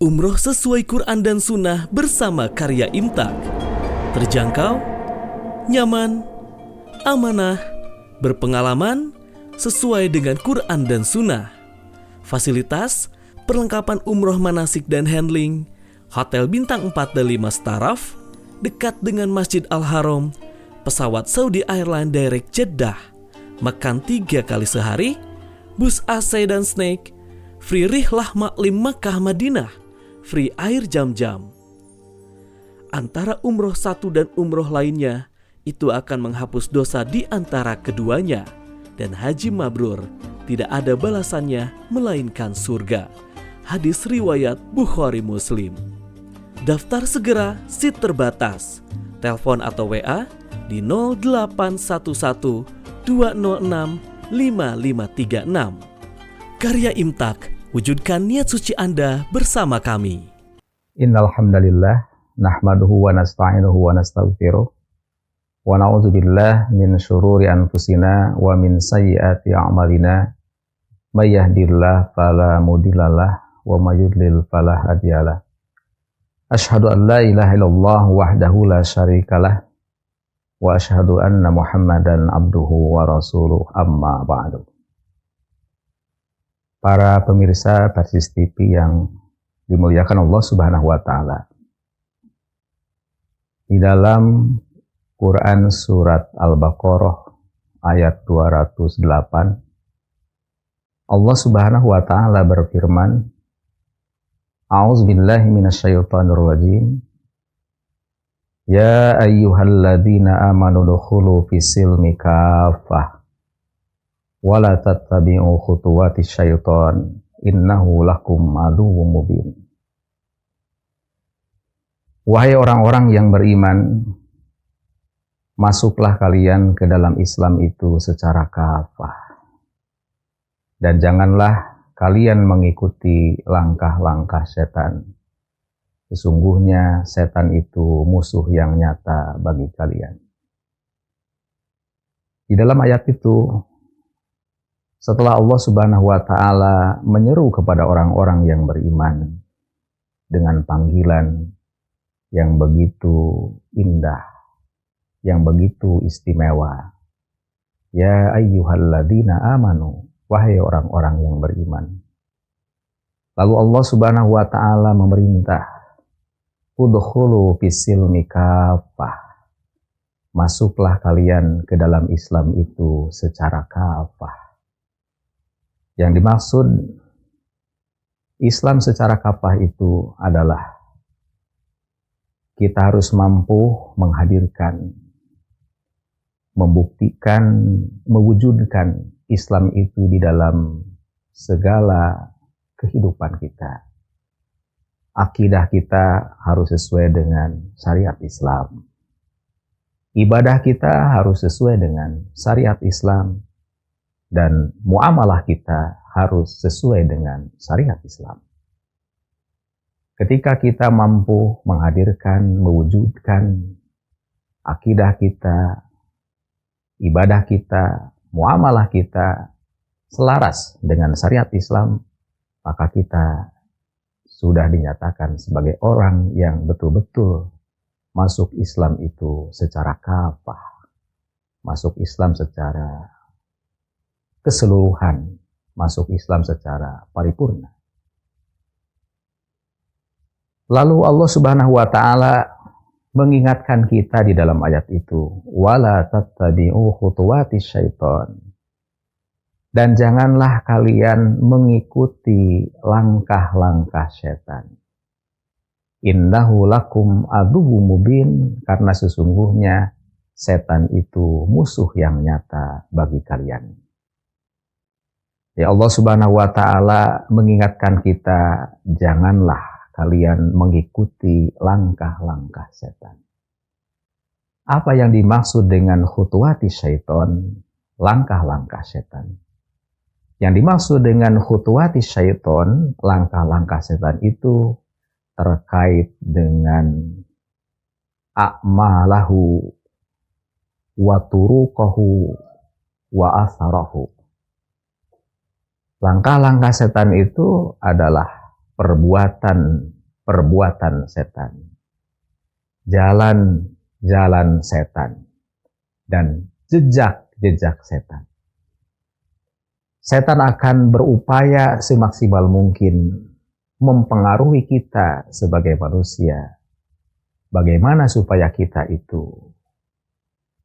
Umroh sesuai Quran dan Sunnah bersama karya Imtak. Terjangkau, nyaman, amanah, berpengalaman, sesuai dengan Quran dan Sunnah. Fasilitas, perlengkapan umroh manasik dan handling, hotel bintang 4 dan 5 staraf, dekat dengan Masjid Al-Haram, pesawat Saudi Airlines Direct Jeddah, makan 3 kali sehari, bus AC dan snack, free rihlah maklim Makkah Madinah, free air jam-jam. Antara umroh satu dan umroh lainnya, itu akan menghapus dosa di antara keduanya. Dan haji mabrur tidak ada balasannya melainkan surga. Hadis riwayat Bukhari Muslim. Daftar segera, seat terbatas. Telepon atau WA di 0811 206 5536. Karya Imtak, wujudkan niat suci Anda bersama kami. Innal hamdalillah nahmaduhu wa nasta'inuhu wa nastaghfiruh wa na'udzu billahi min syururi anfusina wa min sayyiati a'malina may yahdihillahu fala mudhillalah wa may yudlil fala hadiyalah. Asyhadu an la ilaha illallah wahdahu la syarikalah wa asyhadu anna Muhammadan abduhu wa rasuluh, amma ba'du. Para pemirsa Persis TV yang dimuliakan Allah Subhanahu wa Ta'ala, di dalam Quran surat Al-Baqarah ayat 208, Allah Subhanahu wa Ta'ala berfirman, A'udzubillahi minasyaitonir rajim. Ya ayyuhalladzina amanu dukhulu fis-silmi kaffah wa la tattabi'u khutuwatis syaiton innahu lakum aduwwum mubin. Wahai orang-orang yang beriman, masuklah kalian ke dalam Islam itu secara kafah, dan janganlah kalian mengikuti langkah-langkah setan. Sesungguhnya setan itu musuh yang nyata bagi kalian. Di dalam ayat itu, setelah Allah Subhanahu wa Ta'ala menyeru kepada orang-orang yang beriman dengan panggilan yang begitu indah, yang begitu istimewa. Ya ayyuhalladzina amanu, wahai orang-orang yang beriman. Lalu Allah Subhanahu wa Ta'ala memerintah, udkhulu fis-silmi kaffah. Masuklah kalian ke dalam Islam itu secara kafah. Yang dimaksud Islam secara kafah itu adalah kita harus mampu menghadirkan, membuktikan, mewujudkan Islam itu di dalam segala kehidupan kita. Akidah kita harus sesuai dengan syariat Islam. Ibadah kita harus sesuai dengan syariat Islam. Dan muamalah kita harus sesuai dengan syariat Islam. Ketika kita mampu menghadirkan, mewujudkan akidah kita, ibadah kita, muamalah kita selaras dengan syariat Islam, maka kita sudah dinyatakan sebagai orang yang betul-betul masuk Islam itu secara kafah, masuk Islam secara keseluruhan, masuk Islam secara paripurna. Lalu Allah Subhanahu wa Ta'ala mengingatkan kita di dalam ayat itu, wala tattabi'u khutuwatis syaiton. Dan janganlah kalian mengikuti langkah-langkah setan. Innahu lakum aduwwum mubin, karena sesungguhnya setan itu musuh yang nyata bagi kalian. Ya, Allah Subhanahu wa Ta'ala mengingatkan kita, janganlah kalian mengikuti langkah-langkah setan. Apa yang dimaksud dengan khutuwati syaiton, langkah-langkah setan? Yang dimaksud dengan khutuwati syaiton, langkah-langkah setan itu terkait dengan a'malahu wa turuqahu wa asarahu. Langkah-langkah setan itu adalah perbuatan perbuatan setan, jalan-jalan setan, dan jejak-jejak setan. Setan akan berupaya semaksimal mungkin mempengaruhi kita sebagai manusia. Bagaimana supaya kita itu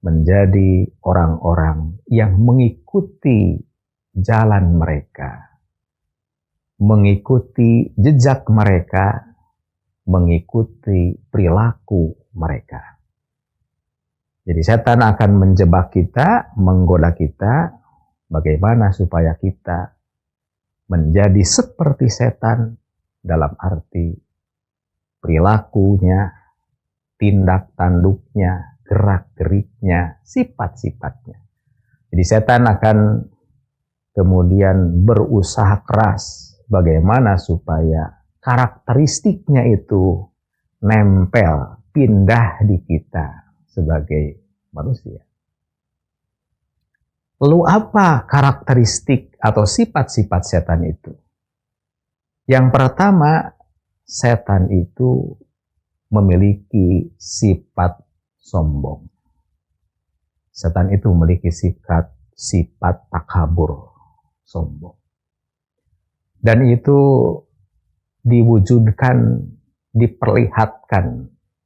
menjadi orang-orang yang mengikuti jalan mereka, mengikuti jejak mereka, mengikuti perilaku mereka. Jadi setan akan menjebak kita, menggoda kita, bagaimana supaya kita menjadi seperti setan dalam arti perilakunya, tindak tanduknya, gerak-geriknya, sifat-sifatnya. Jadi setan akan kemudian berusaha keras bagaimana supaya karakteristiknya itu nempel, pindah di kita sebagai manusia. Lalu apa karakteristik atau sifat-sifat setan itu? Yang pertama, setan itu memiliki sifat sombong. Setan itu memiliki sifat takabur, sombong. Dan itu diwujudkan, diperlihatkan,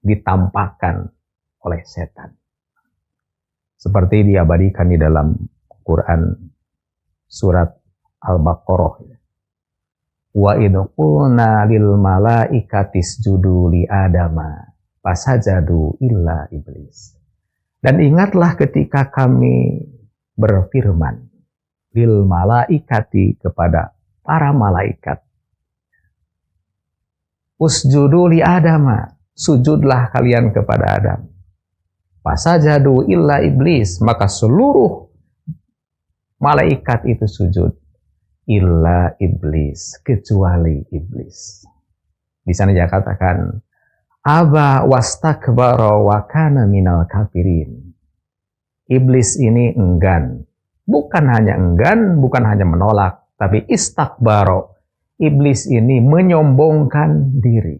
ditampakkan oleh setan. Seperti diabadikan di dalam Quran surat Al-Baqarah. Wa idh qulna lil malaikati isjudu li Adama fasajadu illa iblis. Dan ingatlah ketika kami berfirman lil malaikati kepada para malaikat. Usjudu li Adama, sujudlah kalian kepada Adam. Fasajadu illa iblis, maka seluruh malaikat itu sujud. Illa iblis, kecuali iblis. Di sana dia katakan, aba wastakbara wa kana minal kafirin. Iblis ini enggan. Bukan hanya enggan, bukan hanya menolak, tapi istakbara. Iblis ini menyombongkan diri.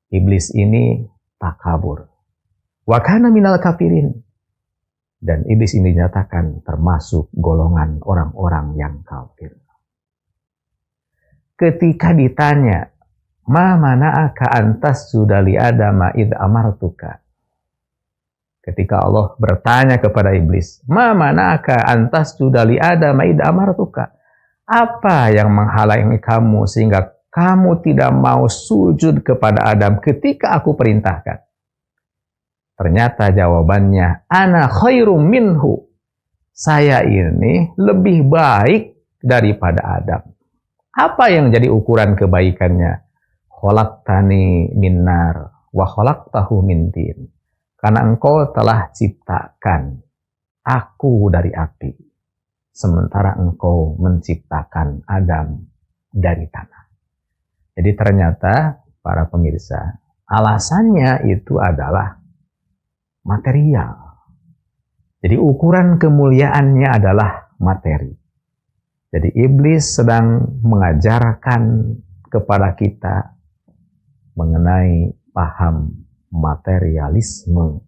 Iblis ini takabur. Wa kana minal kafirin. Dan iblis ini dinyatakan termasuk golongan orang-orang yang kafir. Ketika ditanya, ma mana'aka antas sudali Adama id amartuka. Ketika Allah bertanya kepada iblis, ma mana'aka antas sudali Adama id amartuka. Apa yang menghalangi kamu sehingga kamu tidak mau sujud kepada Adam ketika aku perintahkan? Ternyata jawabannya, ana khairum minhu. Saya ini lebih baik daripada Adam. Apa yang jadi ukuran kebaikannya? Khalaqtani min nar wa khalaqtahu min tin. Karena engkau telah ciptakan aku dari api, sementara engkau menciptakan Adam dari tanah. Jadi ternyata para pemirsa, alasannya itu adalah material. Jadi ukuran kemuliaannya adalah materi. Jadi iblis sedang mengajarkan kepada kita mengenai paham materialisme,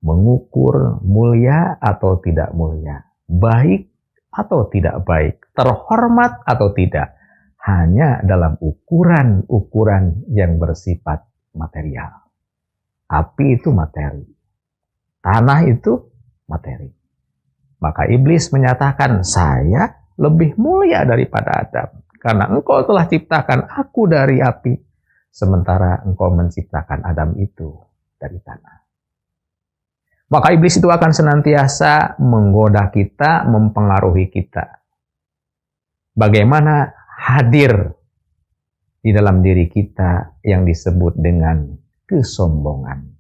mengukur mulia atau tidak mulia, baik atau tidak baik, terhormat atau tidak, hanya dalam ukuran-ukuran yang bersifat material. Api itu materi. Tanah itu materi. Maka iblis menyatakan, saya lebih mulia daripada Adam. Karena engkau telah ciptakan aku dari api. Sementara engkau menciptakan Adam itu dari tanah. Maka iblis itu akan senantiasa menggoda kita, mempengaruhi kita. Bagaimana hadir di dalam diri kita yang disebut dengan kesombongan.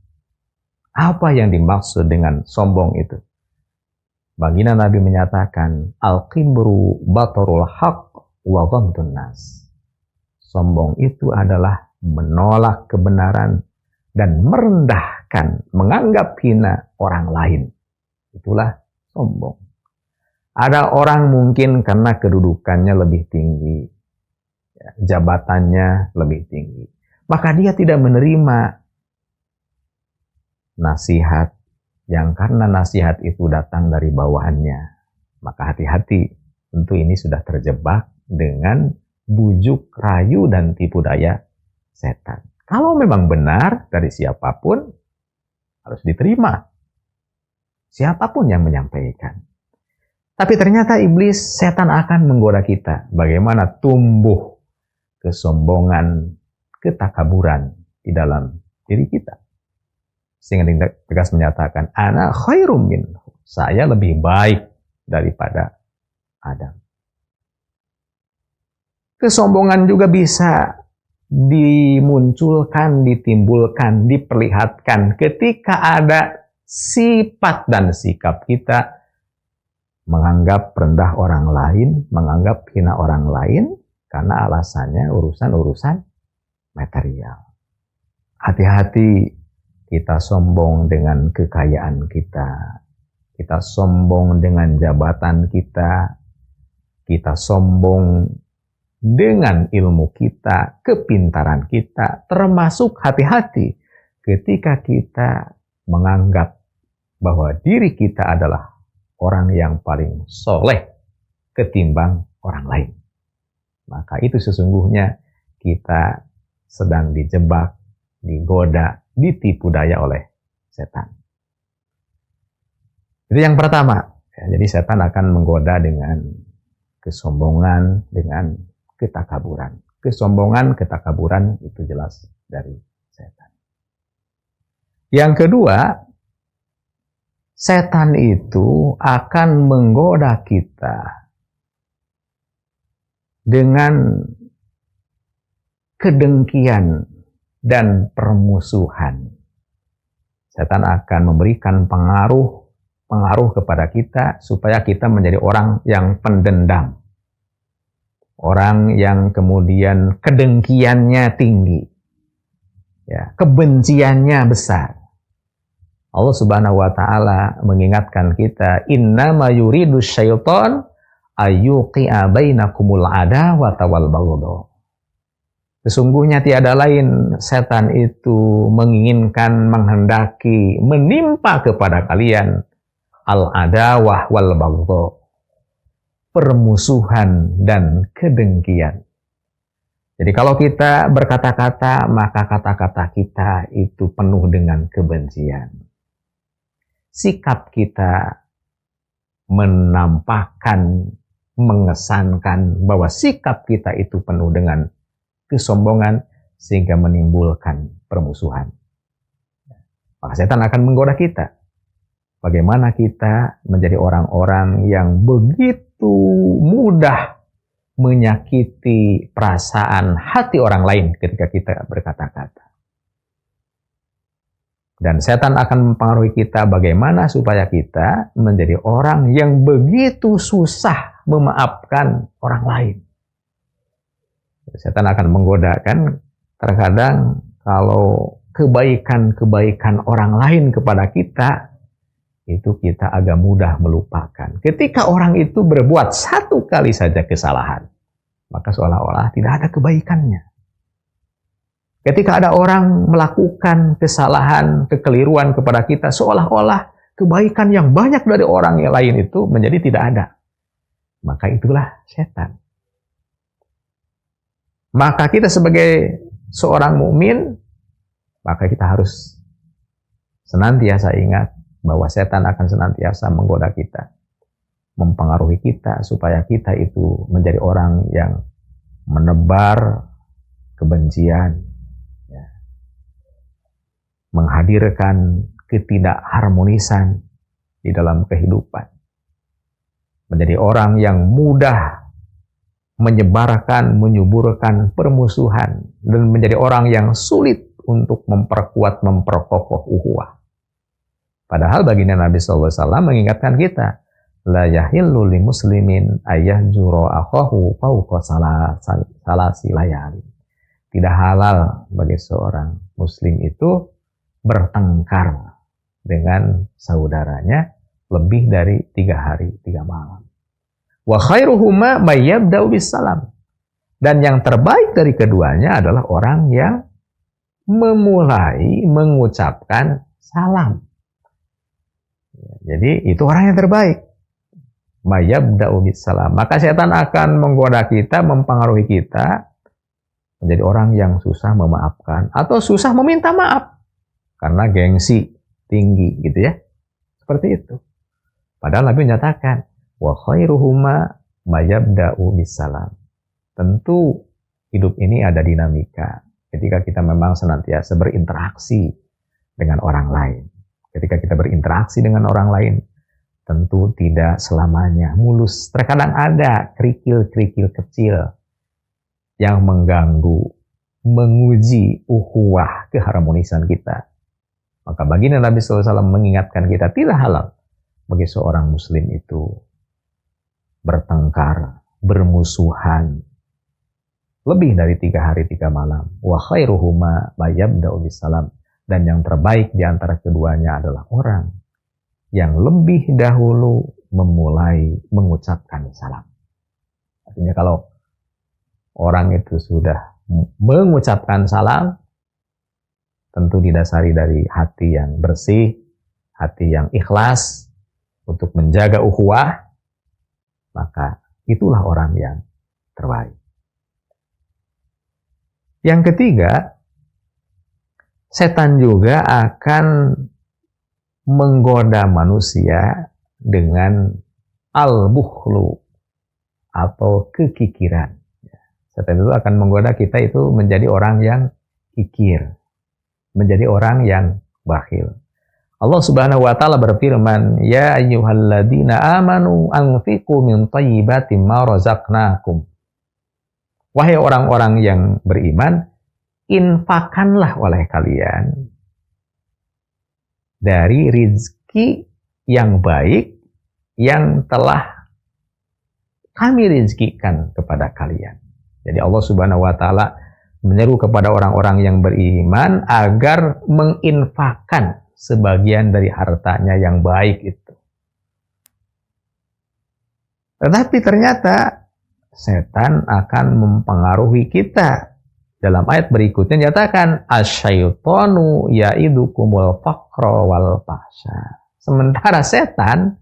Apa yang dimaksud dengan sombong itu? Baginda Nabi menyatakan, al-kibru batarul haq wa ghamtun nas. Sombong itu adalah menolak kebenaran dan merendahkan, menganggap hina orang lain. Itulah sombong. Ada orang mungkin karena kedudukannya lebih tinggi, jabatannya lebih tinggi, maka dia tidak menerima nasihat yang karena nasihat itu datang dari bawahannya. Maka hati-hati, tentu ini sudah terjebak dengan bujuk, rayu, dan tipu daya setan. Kalau memang benar dari siapapun, harus diterima. Siapapun yang menyampaikan. Tapi ternyata iblis, setan akan menggoda kita. Bagaimana tumbuh kesombongan, ketakaburan di dalam diri kita. Sehingga tegas menyatakan, ana khairum minhu. Saya lebih baik daripada Adam. Kesombongan juga bisa dimunculkan, ditimbulkan, diperlihatkan ketika ada sifat dan sikap kita menganggap rendah orang lain, menganggap hina orang lain, karena alasannya urusan-urusan material. Hati-hati kita sombong dengan kekayaan kita, kita sombong dengan jabatan kita sombong dengan ilmu kita, kepintaran kita, termasuk hati-hati ketika kita menganggap bahwa diri kita adalah orang yang paling soleh ketimbang orang lain. Maka itu sesungguhnya kita sedang dijebak, digoda, ditipu daya oleh setan. Itu yang pertama. Jadi setan akan menggoda dengan kesombongan, dengan ketakaburan. Kesombongan, ketakaburan itu jelas dari setan. Yang kedua, setan itu akan menggoda kita dengan kedengkian dan permusuhan. Setan akan memberikan pengaruh kepada kita supaya kita menjadi orang yang pendendam. Orang yang kemudian kedengkiannya tinggi. Ya, kebenciannya besar. Allah Subhanahu wa taala mengingatkan kita, innama yuridu syaitan ayyuqi'a bainakumul adawata wal baghdha. Sesungguhnya tiada lain setan itu menginginkan, menghendaki, menimpa kepada kalian al-adawah wal baghdha, permusuhan dan kedengkian. Jadi kalau kita berkata-kata, maka kata-kata kita itu penuh dengan kebencian. Sikap kita menampakkan, mengesankan bahwa sikap kita itu penuh dengan kesombongan sehingga menimbulkan permusuhan. Maka setan akan menggoda kita. Bagaimana kita menjadi orang-orang yang begitu mudah menyakiti perasaan hati orang lain ketika kita berkata-kata. Dan setan akan mempengaruhi kita bagaimana supaya kita menjadi orang yang begitu susah memaafkan orang lain. Setan akan menggodakan terkadang kalau kebaikan-kebaikan orang lain kepada kita, itu kita agak mudah melupakan. Ketika orang itu berbuat satu kali saja kesalahan, maka seolah-olah tidak ada kebaikannya. Ketika ada orang melakukan kesalahan, kekeliruan kepada kita, seolah-olah kebaikan yang banyak dari orang yang lain itu menjadi tidak ada. Maka itulah setan. Maka kita sebagai seorang mukmin, maka kita harus senantiasa ingat bahwa setan akan senantiasa menggoda kita, mempengaruhi kita supaya kita itu menjadi orang yang menebar kebencian, ya, menghadirkan ketidakharmonisan di dalam kehidupan, menjadi orang yang mudah menyebarkan, menyuburkan permusuhan, dan menjadi orang yang sulit untuk memperkuat, memperkokoh ukhuwah. Padahal baginda Nabi SAW mengingatkan kita, la yahillu li muslimin ayyahjura akhahu fawqa salasi layali. Tidak halal bagi seorang muslim itu bertengkar dengan saudaranya lebih dari 3 hari 3 malam. Wa khairuhuma may yabda'u bis salam. Dan yang terbaik dari keduanya adalah orang yang memulai mengucapkan salam. Jadi itu orang yang terbaik. Mayabda'u bisalam. Maka setan akan menggoda kita, mempengaruhi kita menjadi orang yang susah memaafkan atau susah meminta maaf karena gengsi tinggi gitu ya. Seperti itu. Padahal Nabi menyatakan wa khairuhuma mayabda'u bisalam. Tentu hidup ini ada dinamika. Ketika kita memang senantiasa berinteraksi dengan orang lain. Ketika kita berinteraksi dengan orang lain, tentu tidak selamanya mulus. Terkadang ada kerikil-kerikil kecil yang mengganggu, menguji ukhuwah keharmonisan kita. Maka baginda Nabi SAW mengingatkan kita, tidak halal bagi seorang muslim itu bertengkar, bermusuhan, lebih dari 3 hari 3 malam. Wa khairuhuma mayabda'u bisalam. Dan yang terbaik di antara keduanya adalah orang yang lebih dahulu memulai mengucapkan salam. Artinya kalau orang itu sudah mengucapkan salam, tentu didasari dari hati yang bersih, hati yang ikhlas untuk menjaga ukhuwah, maka itulah orang yang terbaik. Yang ketiga, setan juga akan menggoda manusia dengan al-bukhlu atau kekikiran. Setan itu akan menggoda kita itu menjadi orang yang kikir, menjadi orang yang bakhil. Allah Subhanahu wa taala berfirman, "Ya ayyuhalladzina amanu anfiqu min thayyibati ma razaqnakum." Wahai orang-orang yang beriman, infakkanlah oleh kalian dari rizki yang baik yang telah kami rizkikan kepada kalian. Jadi Allah Subhanahu wa taala menyeru kepada orang-orang yang beriman agar menginfakkan sebagian dari hartanya yang baik itu. Tetapi ternyata setan akan mempengaruhi kita. Dalam ayat berikutnya nyatakan asyaitonu ya'idukumul faqra wal fahsya. Sementara setan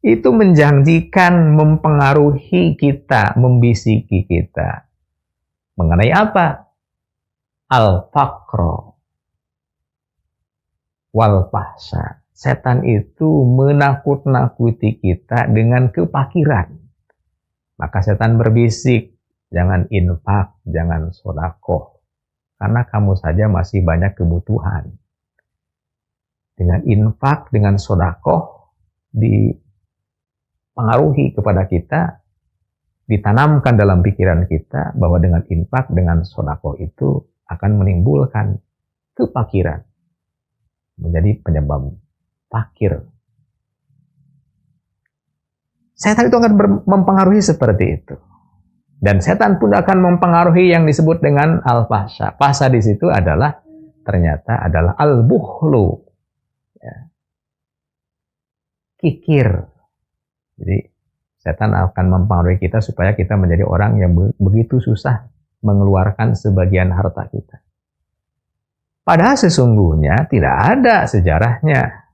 itu menjanjikan mempengaruhi kita, membisiki kita. Mengenai apa? Al-faqra wal fahsya. Setan itu menakut-nakuti kita dengan kepakiran. Maka setan berbisik, jangan infak, jangan sedekah, karena kamu saja masih banyak kebutuhan. Dengan infak, dengan sedekah dipengaruhi kepada kita, ditanamkan dalam pikiran kita bahwa dengan infak, dengan sedekah itu akan menimbulkan kepakiran, menjadi penyebab fakir. Setan itu akan mempengaruhi seperti itu. Dan setan pun akan mempengaruhi yang disebut dengan al-fahsya. Fahsya di situ adalah ternyata adalah al-bukhlu. Ya. Kikir. Jadi setan akan mempengaruhi kita supaya kita menjadi orang yang begitu susah mengeluarkan sebagian harta kita. Padahal sesungguhnya tidak ada sejarahnya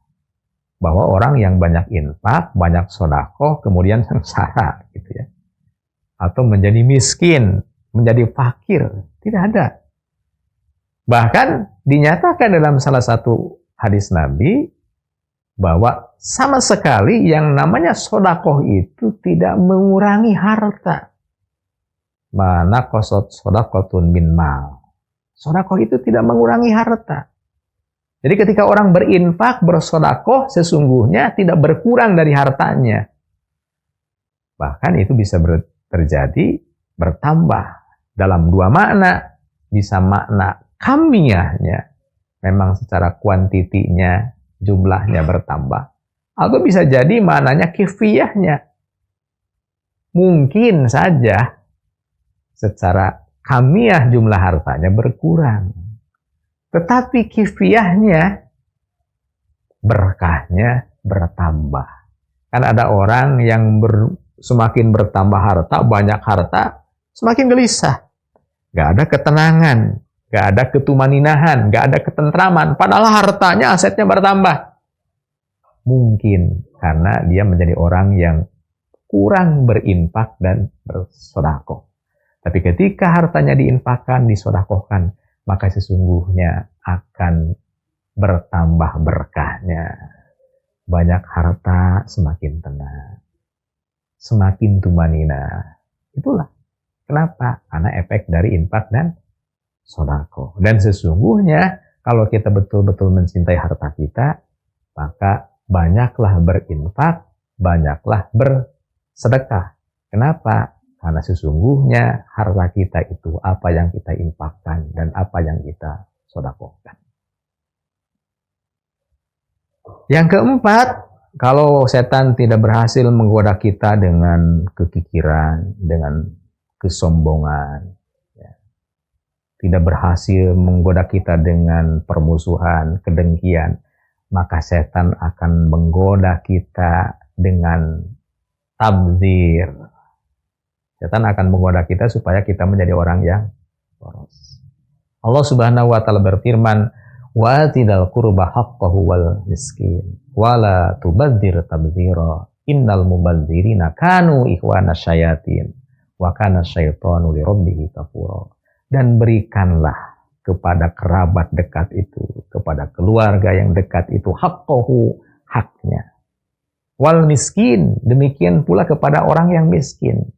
bahwa orang yang banyak infak, banyak sedekah, kemudian sengsara gitu ya. Atau menjadi miskin, menjadi fakir. Tidak ada. Bahkan dinyatakan dalam salah satu hadis Nabi bahwa sama sekali yang namanya sedekah itu tidak mengurangi harta. Mana qasat sedekatun min mal. Sedekah itu tidak mengurangi harta. Jadi ketika orang berinfak, bersedekah, sesungguhnya tidak berkurang dari hartanya. Bahkan itu bisa terjadi bertambah dalam dua makna. Bisa makna kamiyahnya, memang secara kuantitinya jumlahnya bertambah, atau bisa jadi maknanya kifiyahnya, mungkin saja secara kamiyah jumlah hartanya berkurang, tetapi kifiyahnya, berkahnya bertambah. Kan ada orang yang semakin bertambah harta, banyak harta, semakin gelisah. Gak ada ketenangan. Gak ada ketumaninahan, gak ada ketentraman. Padahal hartanya, asetnya bertambah. Mungkin karena dia menjadi orang yang kurang berinfak dan bersedekah. Tapi ketika hartanya diinfakkan, disedekahkan, maka sesungguhnya akan bertambah berkahnya. Banyak harta semakin tenang, semakin tumanina. Itulah kenapa? Karena efek dari infak dan sedekah. Dan sesungguhnya kalau kita betul-betul mencintai harta kita, maka banyaklah berinfak, banyaklah bersedekah. Kenapa? Karena sesungguhnya harta kita itu apa yang kita infakkan dan apa yang kita sedekahkan. Yang keempat, kalau setan tidak berhasil menggoda kita dengan kekikiran, dengan kesombongan, tidak berhasil menggoda kita dengan permusuhan, kedengkian, maka setan akan menggoda kita dengan tabdzir. Setan akan menggoda kita supaya kita menjadi orang yang boros. Allah Subhanahu wa taala berfirman, "Wa atidal qurba haqqahu wal miskin, wa la tubadzir tabdzira. Innal mubadzirina kanu ikhwana syayatin, wa kana syaitanu li rabbih kafura." Dan berikanlah kepada kerabat dekat itu, kepada keluarga yang dekat itu, haqqahu, haknya. Wal miskin, demikian pula kepada orang yang miskin.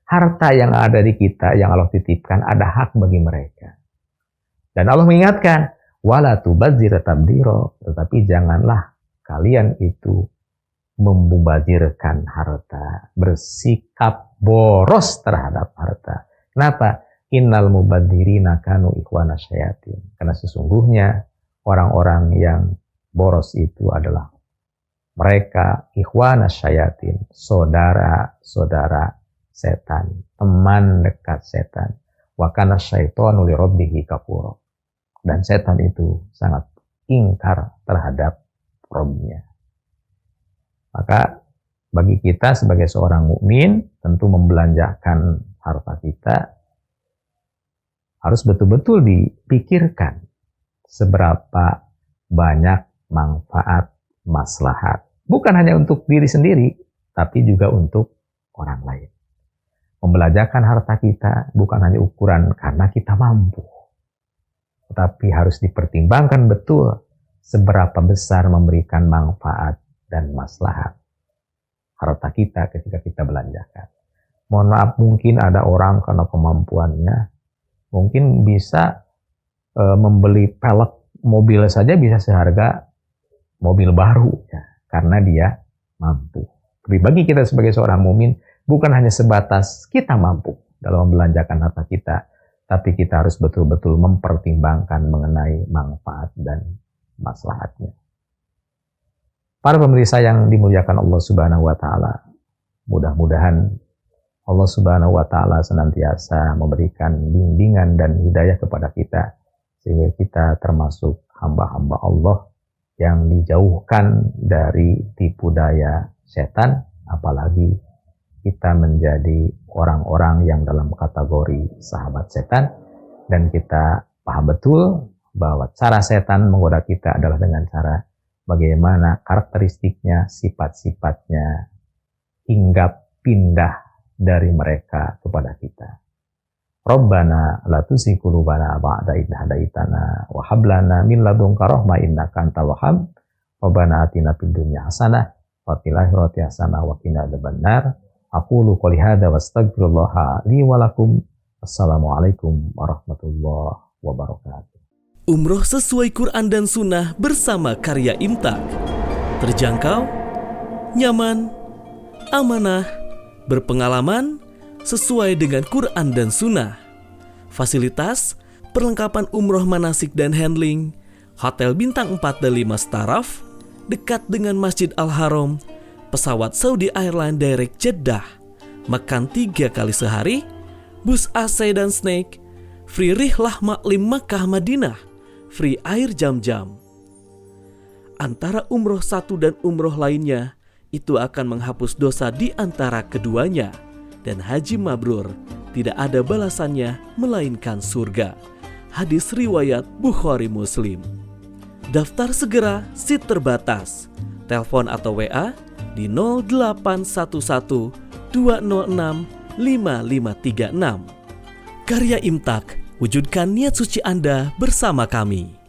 Harta yang ada di kita, yang Allah titipkan, ada hak bagi mereka. Dan Allah mengingatkan, wala tubadzir tabdzira, tetapi janganlah kalian itu membazirkan harta, bersikap boros terhadap harta. Kenapa? Innal mubadzirina kanu ikhwana syayatin. Karena sesungguhnya orang-orang yang boros itu adalah mereka ikhwana syayatin, saudara-saudara setan, teman dekat setan. Wa kana syaitanu li rabbihi kafura. Dan setan itu sangat ingkar terhadap Rabb-nya. Maka bagi kita sebagai seorang mukmin, tentu membelanjakan harta kita harus betul-betul dipikirkan seberapa banyak manfaat, maslahat. Bukan hanya untuk diri sendiri, tapi juga untuk orang lain. Membelanjakan harta kita bukan hanya ukuran karena kita mampu, tetapi harus dipertimbangkan betul seberapa besar memberikan manfaat dan maslahat harta kita ketika kita belanjakan. Mohon maaf, mungkin ada orang karena kemampuannya mungkin bisa membeli pelek mobil saja bisa seharga mobil baru ya, karena dia mampu. Tapi bagi kita sebagai seorang mukmin bukan hanya sebatas kita mampu dalam membelanjakan harta kita, tapi kita harus betul-betul mempertimbangkan mengenai manfaat dan maslahatnya. Para pemirsa yang dimuliakan Allah Subhanahu wa taala, mudah-mudahan Allah Subhanahu wa taala senantiasa memberikan bimbingan dan hidayah kepada kita sehingga kita termasuk hamba-hamba Allah yang dijauhkan dari tipu daya setan, apalagi kita menjadi orang-orang yang dalam kategori sahabat setan, dan kita paham betul bahwa cara setan menggoda kita adalah dengan cara bagaimana karakteristiknya, sifat-sifatnya hinggap pindah dari mereka kepada kita. Rabbana la tuzigh qulubana ba'da idh hadaitana wa hab lana min ladunka rahmah innaka antal wahhab. Rabbana atina fid dunya hasanah wa fil akhirati hasanah wa qina adzabannar. Aqulu qouli hadza wa astaghfirullah li wa lakum. Assalamualaikum warahmatullahi wabarakatuh. Umroh sesuai Quran dan Sunnah bersama Karya Imtak. Terjangkau, nyaman, amanah, berpengalaman, sesuai dengan Quran dan Sunnah. Fasilitas, perlengkapan umroh manasik dan handling, hotel bintang 4 dan 5 staraf, dekat dengan Masjid Al-Haram, pesawat Saudi Airlines Direct Jeddah, makan 3 kali sehari, bus AC dan snack, free rihlah maklim Makkah Madinah, free air jam-jam. Antara umroh satu dan umroh lainnya, itu akan menghapus dosa di antara keduanya. Dan haji mabrur tidak ada balasannya melainkan surga. hadis riwayat Bukhari Muslim. Daftar segera, seat terbatas. Telepon atau WA di 0811 206 5536. Karya Imtak, wujudkan niat suci Anda bersama kami.